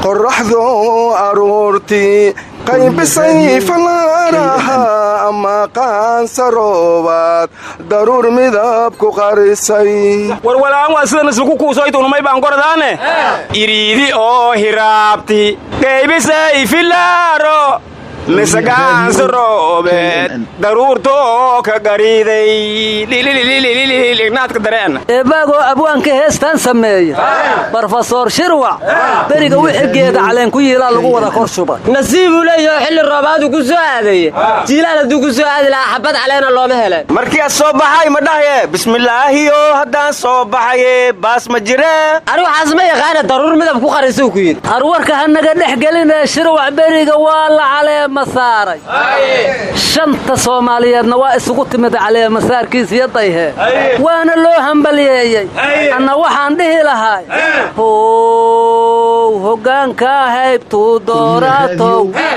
qorraxdu aroortii qaybisay falaaraha ama qaansaroobaad daruur midab ku qarisay warwalaan waa sida nasku kuusooytunumay baan gordaane iriidi oo hiraabti qaybisay filaaro misagaansaroobed daruurtoo ka gariiday ignaadka dareen eebaagoo abwaanka heestaan sameeya brofesor shirwac beriga wixii geeda caleen ku yiilaa lagu wada kor shubay nasiibuu leeyaho xilli roobaadu ku soo aadaya jiilaan hadduu ku soo aadi lahaa xabad caleena looma heleen markii ad soo baxay ma dhahaye bismillaahiyo haddaan soo baxaye baas ma jire ani waxaas ma yaqaana daruur midab ku qarisuu ku yidhi arwarka hanaga dhex gelinee shirwac beriga waa la caleema saaray shanta Soomaaliyeedna waa isugu timid caleema saarkiisa dayhe waana loo hambaliyeeyay anna waxaan dhihi lahaa hoggaanka haybtu doorato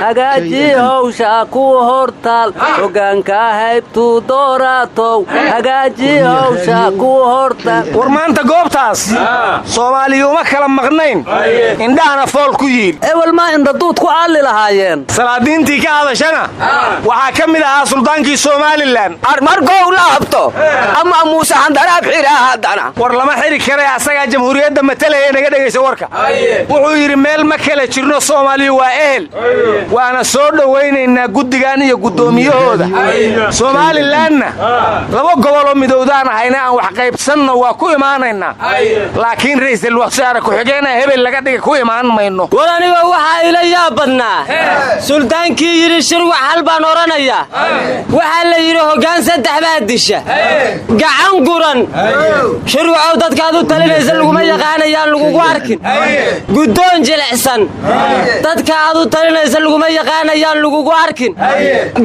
hagaaji hawsha ku hortaal hoggaanka haybtu doorato hagaaji hawsha ku hortaal war maanta goobtaas Soomaaliyuma kala maqnayn indhahana fool ku yiil ewal ma inda duud ku aali lahaayeen salaadiintii ka hadashana waxaa ka mid ahaa suldaankii Somaliland markuu la habto ama Muuse Handaraab xiraa hadana war lama xiri kare asaga jamhuuriyadda matalaya naga dhageyso warka wuxuu yiri meel ma kala jirno Soomaaliya waa ehel waana soo dhaweynaynaa guddigan iyo gudoomiyahooda Somalilandna laba gobol oo midowdaan ahayna aan wax qaybsanno waa ku imaanaynaa laakiin ra'iisul wasaare ku xigeenaa hebel laga dhigay ku imaan mayno wadaniga waxa ila yaabadnaa suldaankii yiri shirwac hal baan oranaya waxa la yiri hoggaan saddex baa disha gacan guran shirwac dadkaad u talinaysa laguma yaqaanayaan lagu arkin gudoon jilicsan dadkaad u talinaysa laguma yaqaanayaan lagu arkin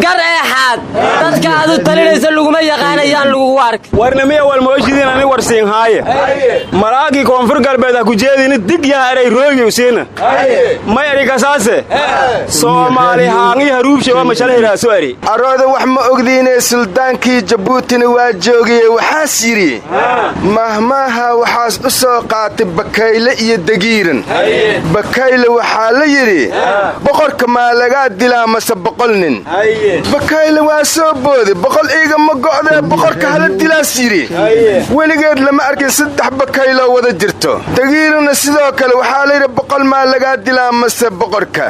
gar eexaad dadkaad u talinaysa laguma yaqaanayaan lagu arkin warnamiya wal moojidin ani warsiin haaye malaagi koonfur galbeed ku jeedin dig yaa aray rooyaysiina ma eri kasaase Soomaali haangi haruubshe waa mashalay soo ari arooda wax ma ogdiinay suldaankii Jabuutina waa joogay waxaas yiri mahmaha waxaas u soo qaatay bakayle iyo dagiiran bakayle waxa la yiri boqorka ma laga dilaa mase boqol nin bakayle waa soo booday boqol iiga ma go'day boqorka hala dilaa yiri weligeed lama arkin saddex bakaylo wada jirto dagiirana sidoo kale waxa la yiri boqol ma laga dilaa mase boqorka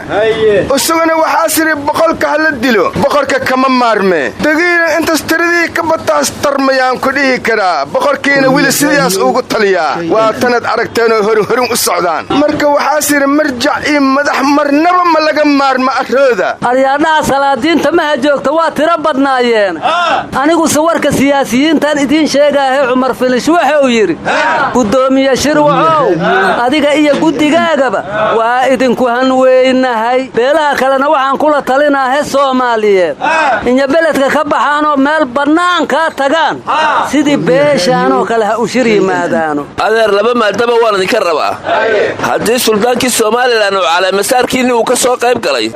usugana waxa siri boqolka hala dilo boqorka kama maarme dagiiran inta tiradii ka bataas tarmayaan ku dhihi karaa boqorkiina wili sidaas ugu taliya waa tanad aragteen oo horin u socdaan marka waxa siri marjac iyo madax marnaba ma laga maarma arooda aryaadaha salaadiinta ma joogta waa tira badnaayeen anigu sawarka siyaasiyiintan idin sheegaahay Umar Filish waxa uu yiri gudoomiye shirwacow adiga iyo guddigaagaba waa idinku hanweynahay beelaha kalena waxaan kula talinahay Soomaaliyeed in beledka ka baxaan oo meel banaan ka tagaan sidii beeshaan oo kale ha u shiriimaadaano adeer laba maadaba waan idin ka rabaa haddii suldaankii Soomaaliland oo calaamad masaarkiini uu ka soo qayb galay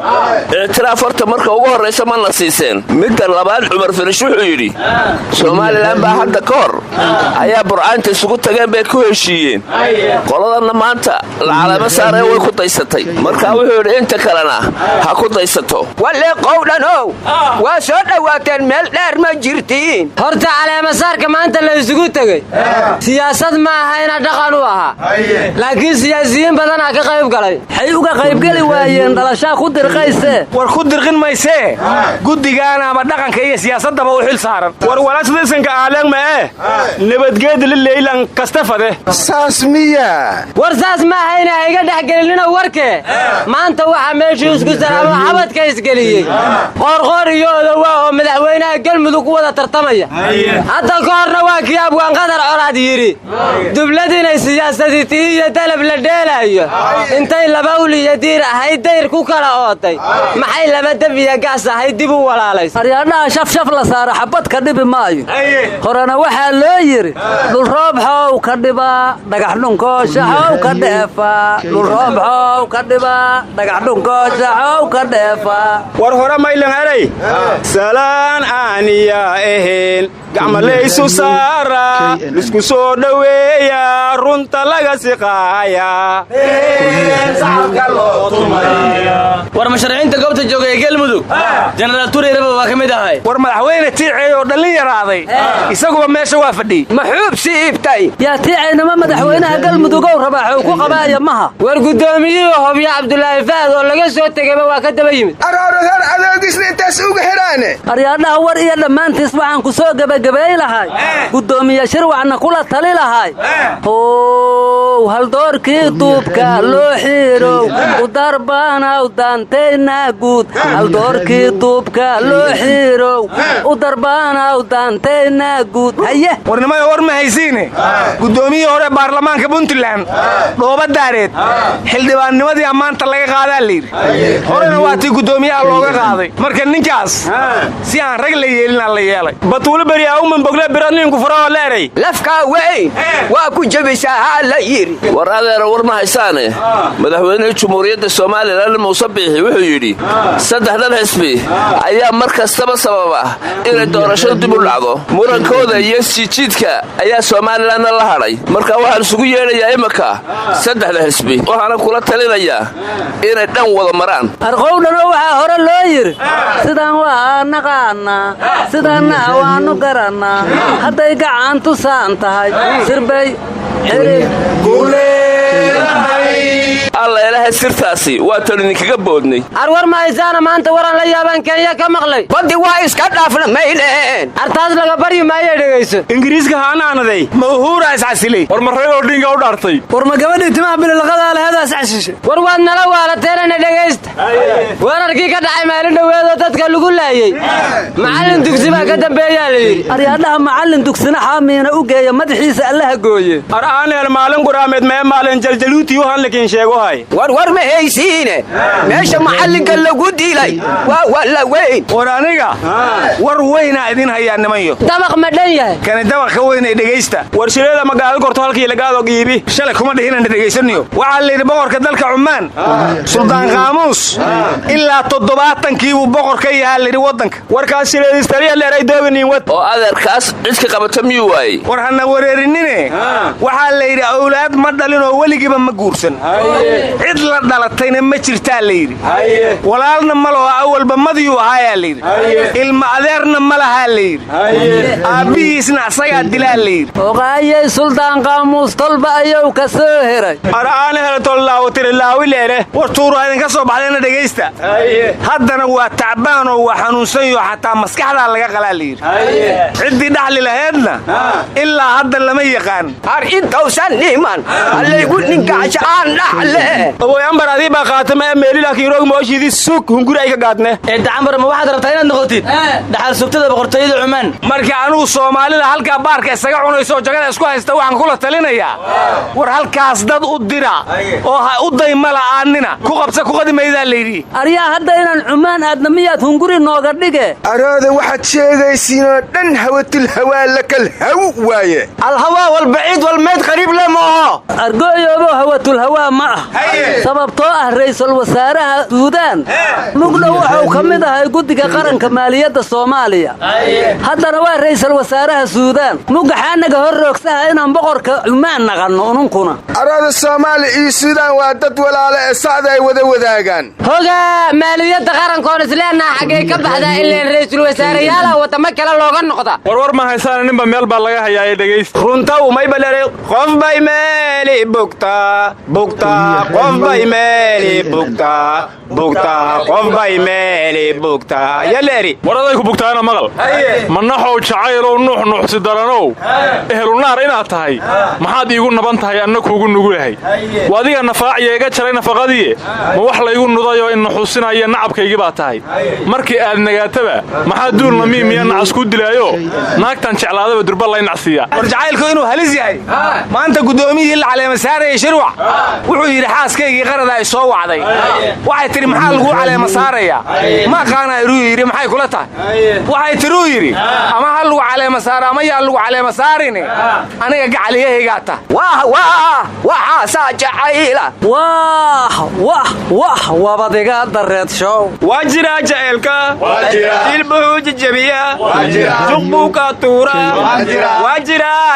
اعتراف horta marka ugu horeysa ma la siiseen midda labaad Umar Filish wuxuu yiri Soomaaliland baa hadda ka hor ayaa burcaanta isugu tageen bay ku heshiiyeen qoladana maanta la calaamad saaray way ku daysatay marka wuxuu yiri inta kalena ha ku daysato wale qowdanow waa soo dhawaateen meel dheer ma jirtiin horta calaamad saarka maanta la isugu tagay siyaasad ma ahayna dhaqan u aha laakiin siyaasiyiin badan ka qayb galay waxay uga qayb gali waayeen dhalashaa ku dirqayse war ku dirqin mayse guddigaana ama dhaqanka iyo siyaasadaba u xil saaran war walaasadiisanka aalan ma nabadgeed leeylan kastafade saasmiya war saas ma hayna iga dhaxgelinina warke maanta waxa meesha isku salaamo xabadka isgaliyay qorqor iyo odawa oo madaxweynaha galmudug ku wada tartamaya hadda koorna waa kiyaab waan qadar colaad yiri dubladina siyaasadii iyo dalab la dheelayo intay laba uliya diir ahayd dayr ku kala ootay maxay laba dabiya gaas ahayd dib u walaalays aryaadhaha shaf la saara xabad ka dhibi maayo horana waxa loo yiri dhul roob xoow ka dhiba dhagax dhunkoosha xoow ka dheefa dhul roob xoow ka dhiba dhagax dhunkoosha xoow ka dheefa war hore maylan helay salaan aaniya eheen gacmalaysu saara isku soo dhaweeya runta laga siqaaya jenaraal tureyraba waa ka mid ahay war madaxweyne tiicay oo dhallin yaraaday isaguba meesha waa fadhiyey maxuub siibtay yaa tiicaynama madaxweynaha galmudugow rabaaxow ku qabaaya maha war guddoomiyihii hobyo cabdulaahi fahad oo laga soo tegayba waa ka daba yimid arooraheer adoogisna intaas uga xidhaane aryaadhaha war iyo dhammaantiis waxaan ku soo gebagabay lahay guddoomiye shirwacna kula tali lahay how haldoorkii duubka loo xiirow u darbaanaw daantayna guud haldoorkii duubka loo xiirow u darbaanaw daantayna guud haye warnimada war ma haysiine guddoomiyihii hore baarlamaanka puntland dhooba daareed xildhibaannimadii ammaanta laga qaadaa layidhi horena waa tii guddoomiyaha looga qaaday marka ninkaas si aan rag la yeelinaa la yeelay batuulo beri auman bogle biradniinku furaoo leeray lafkaa weyn waa ku jebisaa haa la yidhi war adeera war ma haysaane madaxweynihii jumhuuriyadda somalilan muuse biixi wuxuu yidhi saddexdan xisbi ayaa mar kastaba sababa inay doorashadu dib u dhacdo murankooda iyo sijiidka ayaa somalilanna la hadhay marka waxaan isugu yeedhayaa imanka saddexda xisbi waxaana kula talinayaa inay dhan wada maraan arqowdhano waxaa hore loo yidhi sidaan waa naqaannaa sidaanna waannu garannaa hadday gacan tusaan tahay sirbay alla ilahay sirtaasi waa tan idinkaga boodnay arwar ma haysaana maanta waran la yaabaan kenya ka maqlay baddi waa iska dhaafna maydheen artaas laga baryi maayo dhegayso ingiriiska haanaanaday ma uhuura iscasilay war marrey oo dhinga u dhaartay war ma gabadhii timaha bililaqadaa laheedaas cashishay war waad nala waalateelana dhegaysta weerarkii ka dhacay maalin dhoweedoo dadka lagu laayey macallin dugsi baa ka dambeeyaa la yidhi aryaadhaha macallin dugsina xaamiina u geeya madaxiisa allaha gooye ar aaneel maalin quraameed mee maalin jaljaluutii waxaan lakiin sheegohay war ma haysiine meesha macallinka lagu dilay waa walla weyn war aniga war weynaa idin hayaa nimanyo dabaq ma dhan yahay kani dabaq ka weynay dhegaysta war shileeda magaalo korto halkii lagaado qiibi shalay kuma dhihinana dhegaysanayo waxaa layidhi boqorka dalka cumaan suldaan qaamuus ilaa 70 buu boqor ka yahaa layidhi waddanka warkaas shileedistariya leeray dooginiin wad oo adeerkaas cid ka qabata miyuu waayey war hana wareerinine waxaa layidhi awlaad ma dhalinoo weligiiba ma guursan cid la dhalatayna ma jirtaa layidhi walaalna ma laho awalba madiyuu ahaayaa layidhi ilma adeerna ma lahaa layidhi aabbihiisna asagaa dilaa layidhi oqaayay suldaan qaamuus tolba ayuu ka soo heray ar aana helo tollaawatiri laawi leere war tuuraa idinka soo baxdayna dhegaysta haddana waa tacbaan oo waa xanuunsanyo xataa maskaxdaa laga qalaa layidhi ciddii dhaxli laheedna ilaa hadda lama yaqaan ar intausan dhiman hallaygu ninkaasha aan dhaxle oboyambar adii baa qaatama ee meeli laakiin roog mooshiidii sug hunguri ay ka gaadne dacambar ma waxaad rabtaa inaad noqotid dhaxal sugtada boqortooyada cumaan marka anugu soomaalida halkaa baarka isaga cunayso jagada isku haysta waxaan kula talinayaa war halkaas dad u dira oo ha u dayma la'aanina ku qabsa ku qadimaydaa layidhi aryaa hadda inaan cumaan aadna miyaad hunguri nooga dhige arooda waxaad sheegaysiinoo dhan hawatul hawaa lakal haw waaye alhawaa walbaciid walmeyd qariib le maaho argooyoobo hawatul hawaa ma ah sababtoo ah ra'iisul wasaaraha suudaan mugdhow wuxuu ka mid ahay guddiga qaranka maaliyadda soomaaliya haddana waa ra'iisul wasaaraha suudaan mugaxaanaga hor roogsaha inaan boqorka cumaan naqanno ununkuna arooda soomaaliya iyo suudaan waa dad walaale ee sacda ay wada wadaagaan hogaa maaliyadda qarankoon isleenaha xaggay ka baxdaa ileen ra'iisul wasaareyaalaha wadamo kale looga noqda war ma haysaana ninba meel baa laga hayaa ee dhegaysta runta umayba leeray qof bay meeli bugtaa qof bay meeli bugtaa qof bay meeli bugtaa yaleeri war aday ku bugtaana maqal manaxow jacaylow nuuxnuuxsi daranow ehlunaar inaad tahay maxaad iigu naban tahay anna kuugu nugulahay wadiga nafaaciya iga jaray nafaqadii ma wax laygu nudayoo innaxuusinaya nacabkaygii baa tahay markii aad nagaataba maxaa duulna miimiya nacas ku dilaayo naagtan jeclaadaba durba lay nacsiiya war jacaylku inuu halis yahay maanta guddoomiyihii la caleema saarayay shirwac wuxuu yidhi xaaskaygii qarada ay soo wacday waxay tidhi maxaa laguu caleema saarayaa ma aqaana iruu yidhi maxay kula tahay waxay tiruu yidhi ama ha lagu caleema saaro ama yaa lagu caleema saarini aniga gacaliyahaygaa tah waxaasaa jacayla wah wabadiga dareed show waa jiraa jaceelka dilbuxuu jejebiya juq buu ka tuura waa jiraa